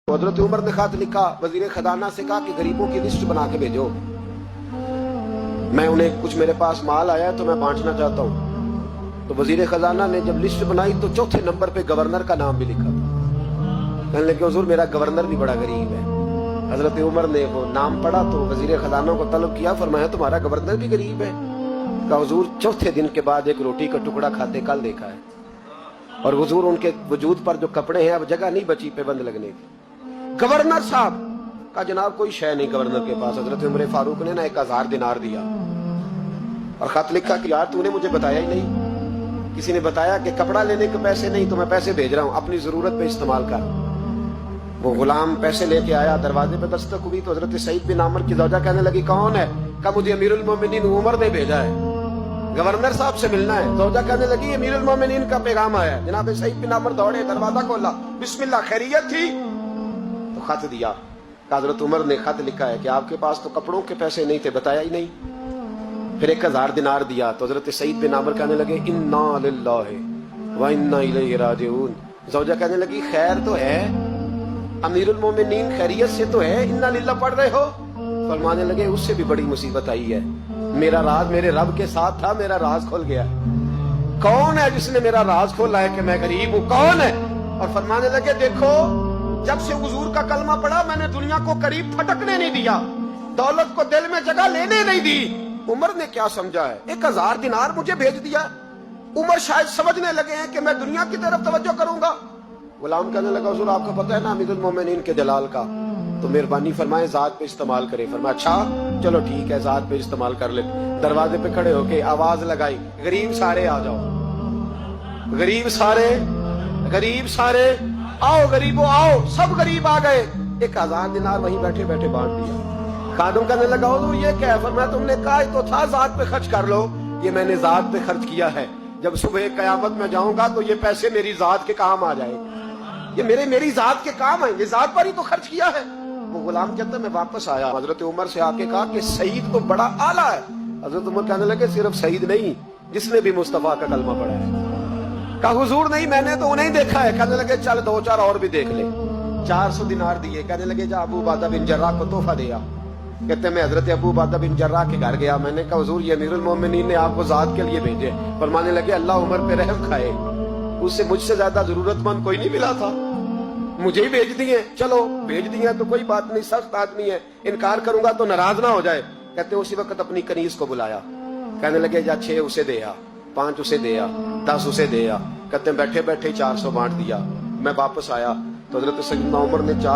हजरत उमर ने खत लिखा, वजीर खजाना से कहा कि गरीबों की लिस्ट बना के भेजो, मैं उन्हें कुछ मेरे पास माल आया है तो मैं बांटना चाहता हूँ। तो वजीर खजाना ने जब लिस्ट बनाई तो चौथे नंबर पे गवर्नर का नाम भी लिखा था। कहने लगे हुजूर मेरा गवर्नर भी बड़ा गरीब है। हजरत उमर ने वो नाम पढ़ा तो वजीर खजाना को तलब किया, फरमाया तुम्हारा गवर्नर भी गरीब है? कहा हुजूर चौथे दिन के बाद एक रोटी का टुकड़ा खाते कल देखा है, और हुजूर उनके वजूद पर जो कपड़े हैं अब जगह नहीं बची पेबंद लगने की। गवर्नर साहब का जनाब कोई शय नहीं गवर्नर के पास। हजरत उमर फारूक ने ना 1000 दिनार दिया और खत लिखा कि यार तूने मुझे बताया ही नहीं, किसी ने बताया कि कपड़ा लेने के पैसे नहीं तो मैं पैसे भेज रहा हूं, अपनी जरूरत पे इस्तेमाल कर। वो गुलाम पैसे लेके आया, दरवाजे पे दस्तक हुई तो हजरत सईद बिन आमर की ज़ौजा कहने लगी कौन है? कहा मुझे अमीरुल मोमिनीन उमर ने भेजा है, गवर्नर साहब से मिलना है। ज़ौजा कहने लगी अमीरुल मोमिनीन का पैगाम आया। जनाब सईद बिन आमर दौड़े, दरवाजा खोला, बिस्मिल्लाह खैरियत थी? तो खत दिया। हजरत उमर ने खत लिखा है कि आपके पास तो कपड़ों के पैसे नहीं थे, बताया ही नहीं। फिर 1000 दिनार दिया तो हजरत सईद बिन आमर कहने लगे इन्ना लिल्लाहि व इन्ना इलैहि राजिऊन। ज़ौजा कहने लगी खैर तो है, अमीरुल मोमिनीन खैरियत से तो है, इन्ना लिल्लाह पढ़ रहे हो? फरमाने लगे उससे भी बड़ी मुसीबत आई है, मेरा राज मेरे रब के साथ था, मेरा राज खुल गया। कौन है जिसने मेरा राज खोला है कि मैं गरीब हूं? कौन है? और फरमाने लगे देखो जब से हुजूर का कलमा पड़ा मैंने दुनिया को करीब फटकने नहीं दिया, दौलत को दिल में जगह लेने नहीं दी। उमर ने क्या समझा है, 1000 दिनार मुझे भेज दिया। उमर शायद समझने लगे हैं कि मैं दुनिया की तरफ तवज्जो करूंगा। गुलाम कहने लगा हुजूर आपको पता है ना अमीरुल मोमिनीन के जलाल का, तो मेहरबानी फरमाए जात पे इस्तेमाल करे। फरमाया अच्छा चलो ठीक है जात पे इस्तेमाल कर ले। दरवाजे पे खड़े होके आवाज लगाई, गरीब सारे आ जाओ, गरीब सारे, गरीब सारे आओ, गरीबों आओ। सब गरीब आ गए। 1000 दिनार वहीं बैठे बैठे बांट दिया। खादम कहने लगा हुजूर ये क्या है? फरमाया तुमने कहा तो था जात पे खर्च कर लो, ये मैंने जात पे खर्च किया है। जब सुबह कयामत में जाऊंगा तो ये पैसे मेरी जात के काम आ जाएंगे, ये मेरी जात के काम है, ये जात पर ही तो खर्च किया है। वो गुलाम कहता मैं वापस आया, हजरत उमर से आके कहा कि सईद तो बड़ा आला है। हजरत उमर कहने लगे सिर्फ सईद नहीं, जिसने भी मुस्तफा का कलमा पढ़ा है। कहा हुजूर नहीं मैंने तो उन्हें देखा है। कहने लगे चल 2-4 और भी देख ले। 400 दिनार दिए। कहने लगे जा अबू उबादा बिन जर्राह को तोहफा दिया। कहते मैं हजरत अबू उबादा बिन जर्राह के घर गया, मैंने कहा हुजूर ये अमीरुल मोमिनीन ने आपको जात के लिए भेजे। फरमाने लगे अल्लाह उमर पे रहम खाए, उससे मुझसे ज्यादा जरूरतमंद कोई नहीं मिला था, मुझे ही भेज दिए। चलो भेज दिए तो कोई बात नहीं, सख्त आदमी है, इनकार करूंगा तो नाराज ना हो जाए। कहते उसी वक्त अपनी कनीज को बुलाया। कहने लगे जा 6 उसे दे आ, 5 उसे दे आ, 10 उसे दे आ। कहते बैठे बैठे 400 बांट दिया। मैं वापस आया तो हजरत सैयदना उमर ने 4